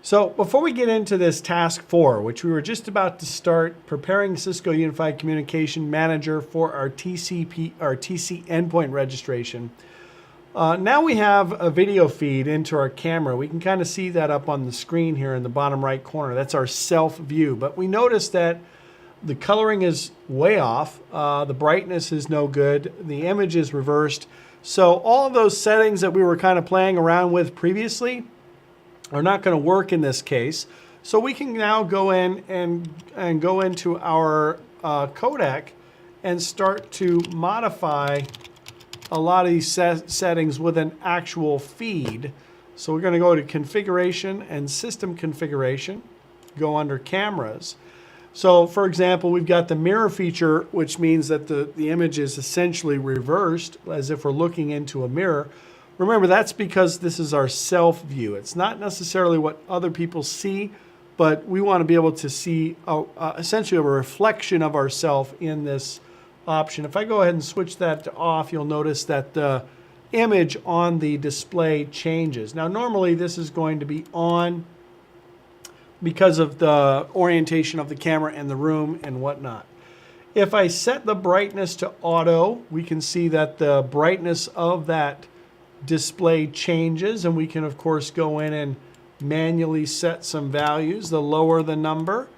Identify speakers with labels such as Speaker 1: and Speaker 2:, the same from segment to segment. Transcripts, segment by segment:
Speaker 1: So before we get into this task 4, which we were just about to start, preparing Cisco Unified Communication Manager for our TC endpoint registration, now we have a video feed into our camera. We can kind of see that up on the screen here in the bottom right corner. That's our self view. But we notice that the coloring is way off. The brightness is no good. The image is reversed. So all of those settings that we were kind of playing around with previously are not going to work in this case. So we can now go in and go into our codec and start to modify a lot of these settings with an actual feed. So we're going to go to Configuration and System Configuration, go under Cameras. So for example, we've got the mirror feature, which means that the image is essentially reversed as if we're looking into a mirror. Remember, that's because this is our self view. It's not necessarily what other people see, but we want to be able to see essentially a reflection of ourself in this option. If I go ahead and switch that to off, you'll notice that the image on the display changes. Now, normally this is going to be on because of the orientation of the camera and the room and whatnot. If I set the brightness to auto, we can see that the brightness of that display changes, and we can of course go in and manually set some values. The lower the number,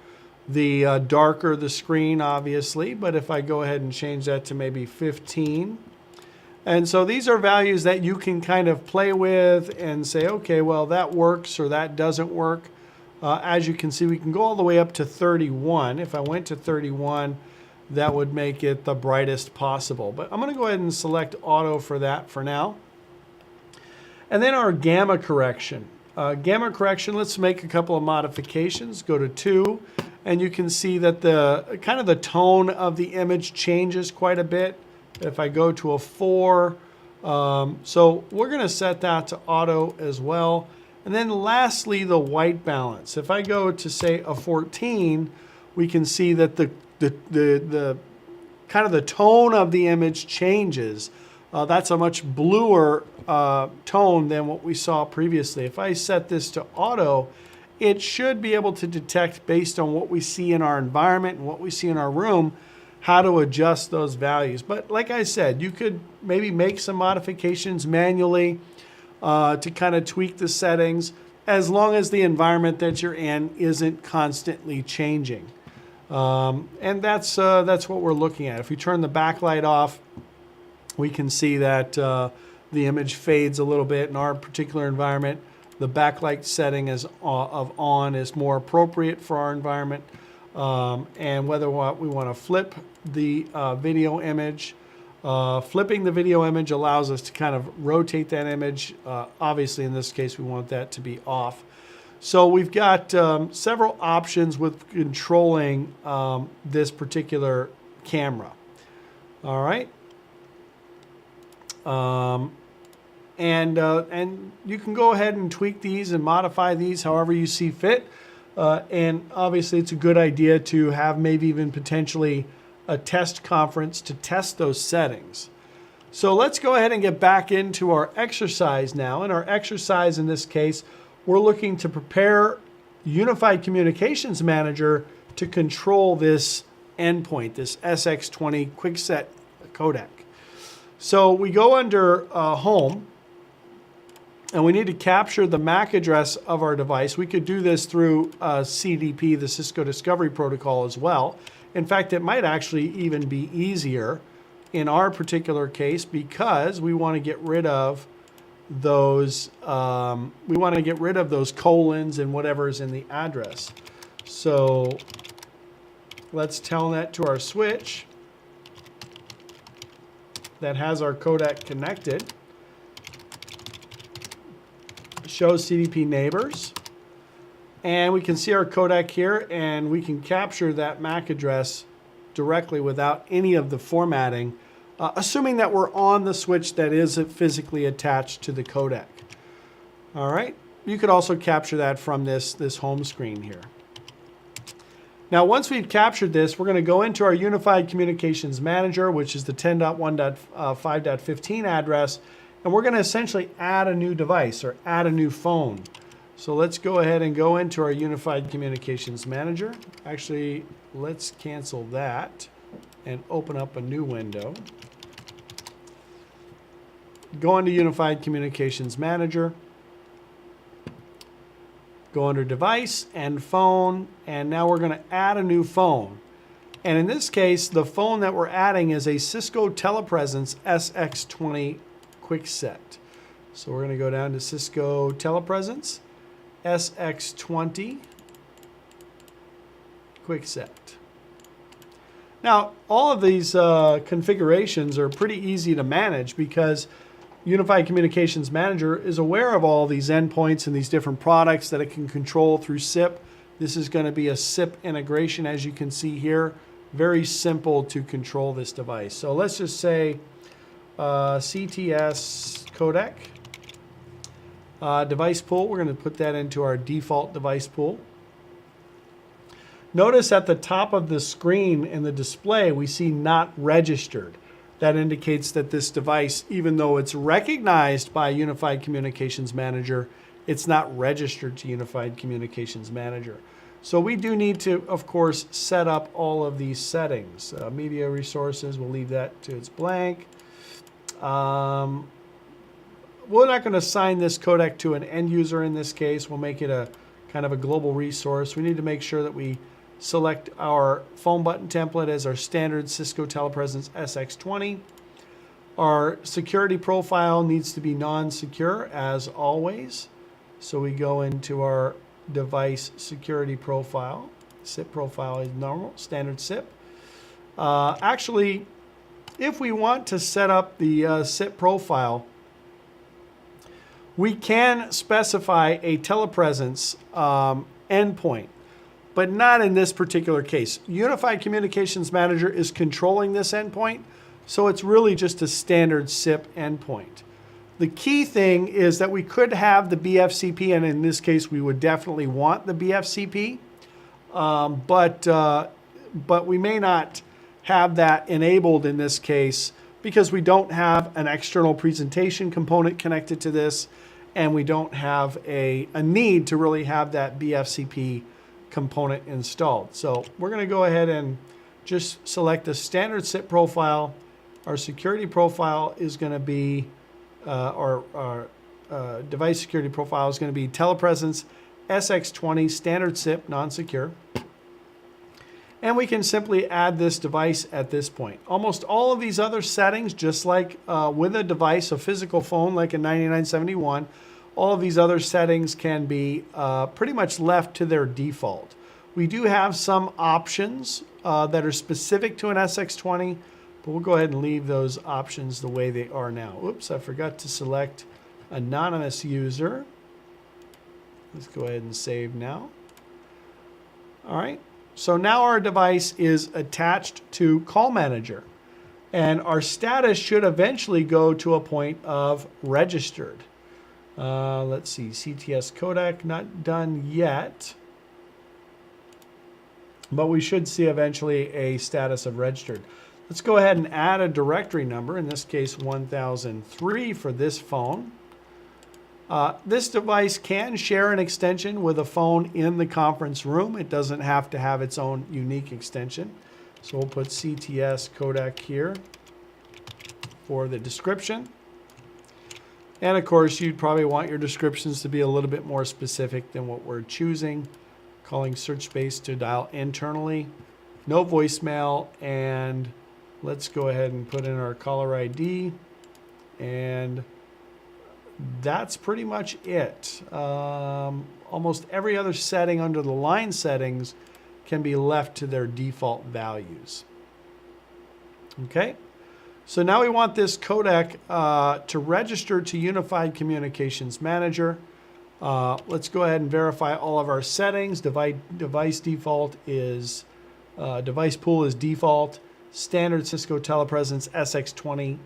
Speaker 1: the darker the screen, obviously. But if I go ahead and change that to maybe 15, and so these are values that you can kind of play with and say, okay, well, that works or that doesn't work. As you can see, we can go all the way up to 31. If I went to 31, that would make it the brightest possible. But I'm going to go ahead and select auto for that for now. And then our gamma correction. Gamma correction, let's make a couple of modifications. Go to 2, and you can see that the kind of the tone of the image changes quite a bit. If I go to a 4, so we're going to set that to auto as well. And then lastly, the white balance. If I go to say a 14, we can see that the kind of the tone of the image changes. That's a much bluer tone than what we saw previously. If I set this to auto, it should be able to detect, based on what we see in our environment and what we see in our room, how to adjust those values. But like I said, you could maybe make some modifications manually to kind of tweak the settings, as long as the environment that you're in isn't constantly changing. And that's what we're looking at. If we turn the backlight off, we can see that the image fades a little bit. In our particular environment, the backlight setting of on is more appropriate for our environment. And whether we want to flip the video image, flipping the video image allows us to kind of rotate that image. Obviously, in this case, we want that to be off. So we've got several options with controlling this particular camera. All right. And you can go ahead and tweak these and modify these however you see fit. And obviously, it's a good idea to have maybe even potentially a test conference to test those settings. So let's go ahead and get back into our exercise now. In our exercise in this case, we're looking to prepare Unified Communications Manager to control this endpoint, this SX20 QuickSet codec. So we go under Home, and we need to capture the MAC address of our device. We could do this through CDP, the Cisco Discovery Protocol, as well. In fact, it might actually even be easier in our particular case, because we want to get rid of those colons and whatever's in the address. So let's telnet to our switch that has our codec connected. Show CDP neighbors. And we can see our codec here, and we can capture that MAC address directly without any of the formatting, assuming that we're on the switch that is physically attached to the codec. All right. You could also capture that from this home screen here. Now, once we've captured this, we're going to go into our Unified Communications Manager, which is the 10.1.5.15 address, and we're going to essentially add a new device or add a new phone. So let's go ahead and go into our Unified Communications Manager. Actually, let's cancel that and open up a new window. Go into Unified Communications Manager. Go under Device and Phone, and now we're going to add a new phone. And in this case, the phone that we're adding is a Cisco Telepresence SX20 Quickset. So we're going to go down to Cisco Telepresence SX20 Quickset. Now, all of these configurations are pretty easy to manage because Unified Communications Manager is aware of all these endpoints and these different products that it can control through SIP. This is going to be a SIP integration, as you can see here. Very simple to control this device. So let's just say CTS codec. Device pool, we're going to put that into our default device pool. Notice at the top of the screen in the display, we see not registered. That indicates that this device, even though it's recognized by Unified Communications Manager, it's not registered to Unified Communications Manager. So we do need to, of course, set up all of these settings. Media resources, we'll leave that to its blank. We're not going to assign this codec to an end user in this case. We'll make it a kind of a global resource. We need to make sure that we select our phone button template as our standard Cisco Telepresence SX20. Our security profile needs to be non-secure as always. So we go into our device security profile. SIP profile is normal, standard SIP. Actually, if we want to set up the SIP profile, we can specify a telepresence endpoint, but not in this particular case. Unified Communications Manager is controlling this endpoint, so it's really just a standard SIP endpoint. The key thing is that we could have the BFCP, and in this case, we would definitely want the BFCP, but we may not have that enabled in this case because we don't have an external presentation component connected to this, and we don't have a need to really have that BFCP component installed. So we're going to go ahead and just select the standard SIP profile. Our security profile is going to be, our device security profile is going to be Telepresence SX20 standard SIP non-secure. And we can simply add this device at this point. Almost all of these other settings, just like with a device, a physical phone like a 9971, all of these other settings can be pretty much left to their default. We do have some options that are specific to an SX20, but we'll go ahead and leave those options the way they are now. Oops, I forgot to select anonymous user. Let's go ahead and save now. All right, so now our device is attached to Call Manager, and our status should eventually go to a point of registered. Let's see, CTS codec, not done yet, but we should see eventually a status of registered. Let's go ahead and add a directory number, in this case 1003 for this phone. This device can share an extension with a phone in the conference room. It doesn't have to have its own unique extension. So we'll put CTS codec here for the description. And of course, you'd probably want your descriptions to be a little bit more specific than what we're choosing. Calling search space to dial internally. No voicemail, and let's go ahead and put in our caller ID, and that's pretty much it. Almost every other setting under the line settings can be left to their default values. Okay, so now we want this codec to register to Unified Communications Manager. Let's go ahead and verify all of our settings. Device default is device pool is default. Standard Cisco Telepresence SX20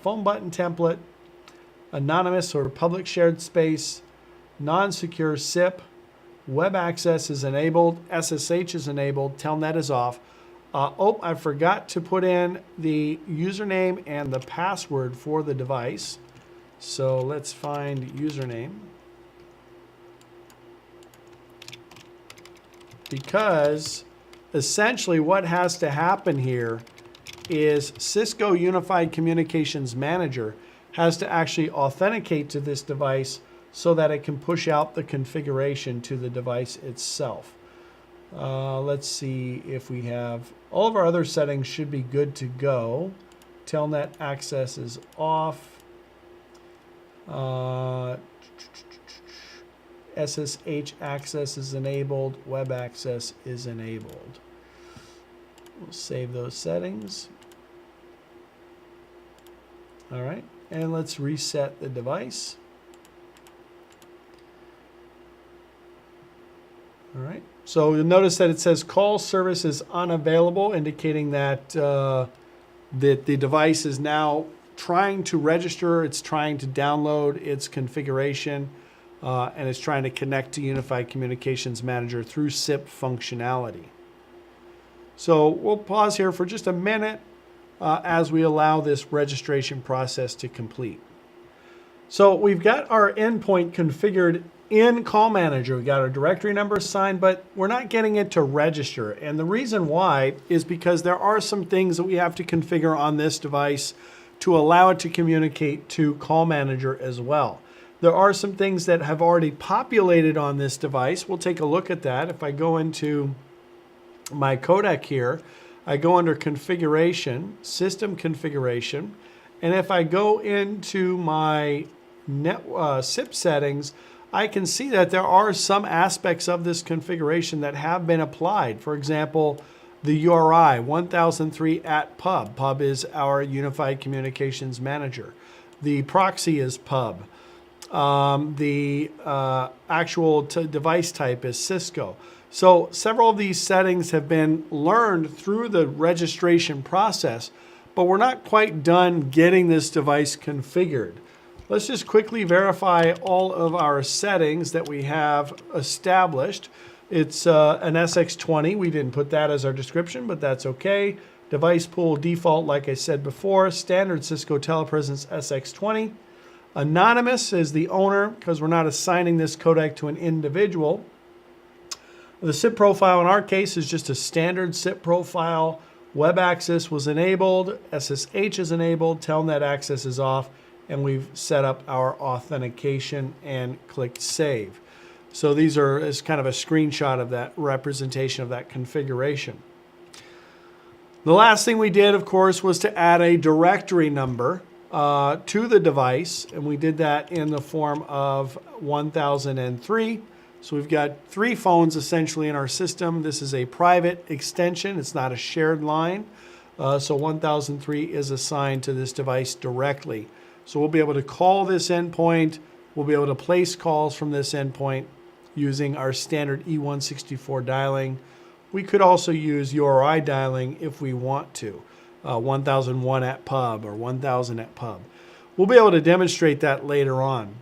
Speaker 1: phone button template. Anonymous or public shared space. Non-secure SIP. Web access is enabled. SSH is enabled. Telnet is off. Oh, I forgot to put in the username and the password for the device. So let's find username. because essentially what has to happen here is Cisco Unified Communications Manager has to actually authenticate to this device so that it can push out the configuration to the device itself. Let's see if we have, all of our other settings should be good to go. Telnet access is off. SSH access is enabled. Web access is enabled. We'll save those settings. All right, and let's reset the device. All right, so you'll notice that it says call service is unavailable, indicating that that the device is now trying to register, it's trying to download its configuration, and it's trying to connect to Unified Communications Manager through SIP functionality. So we'll pause here for just a minute as we allow this registration process to complete. So we've got our endpoint configured in Call Manager. We've got our directory number assigned, but we're not getting it to register. And the reason why is because there are some things that we have to configure on this device to allow it to communicate to Call Manager as well. There are some things that have already populated on this device. We'll take a look at that. If I go into my codec here, I go under Configuration, System Configuration, and if I go into my SIP settings, I can see that there are some aspects of this configuration that have been applied. For example, the URI 1003 at pub. Pub is our Unified Communications Manager. The proxy is pub. The actual device type is Cisco. So several of these settings have been learned through the registration process, but we're not quite done getting this device configured. Let's just quickly verify all of our settings that we have established. It's an SX20. We didn't put that as our description, but that's okay. Device pool default, like I said before, standard Cisco Telepresence SX20. Anonymous is the owner because we're not assigning this codec to an individual. The SIP profile in our case is just a standard SIP profile. Web access was enabled, SSH is enabled, Telnet access is off, and we've set up our authentication and clicked save. So these are as kind of a screenshot of that representation of that configuration. The last thing we did, of course, was to add a directory number to the device, and we did that in the form of 1003. So we've got 3 phones essentially in our system. This is a private extension. It's not a shared line. So 1003 is assigned to this device directly. So we'll be able to call this endpoint. We'll be able to place calls from this endpoint using our standard E164 dialing. We could also use URI dialing if we want to. 1001 at pub or 1000 at pub. We'll be able to demonstrate that later on.